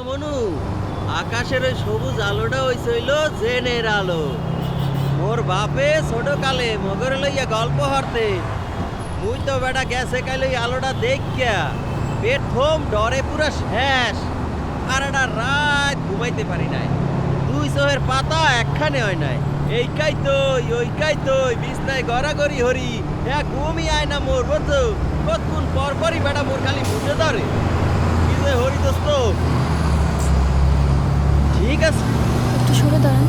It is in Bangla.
মনু, আকাশের ওই সবুজ আলোটা হইছে হইলো জেনের আলো। মোর বাপে ছোট কালে মগরে লইয়া গল্প হরতে, মুই তো বেটা গেছে কালে ওই আলোটা দেখিয়া পেট থম ডরে পুরা শেষ। আর একটা রাত ঘুমাইতে পারি নাই, দুই চোহের পাতা একখানে হয় নাই। এইকাই তৈ ওইকাই তৈ বিছনায় গড়াগড়ি হরি, এক ঘুমই আয় না মোর, বুঝছো? কতক্ষণ পর পরই বেটা মোর খালি মুঠে ধরে। কি যে হরি দোস্ত। ঠিক আছে, একটু সরে দাঁড়ান।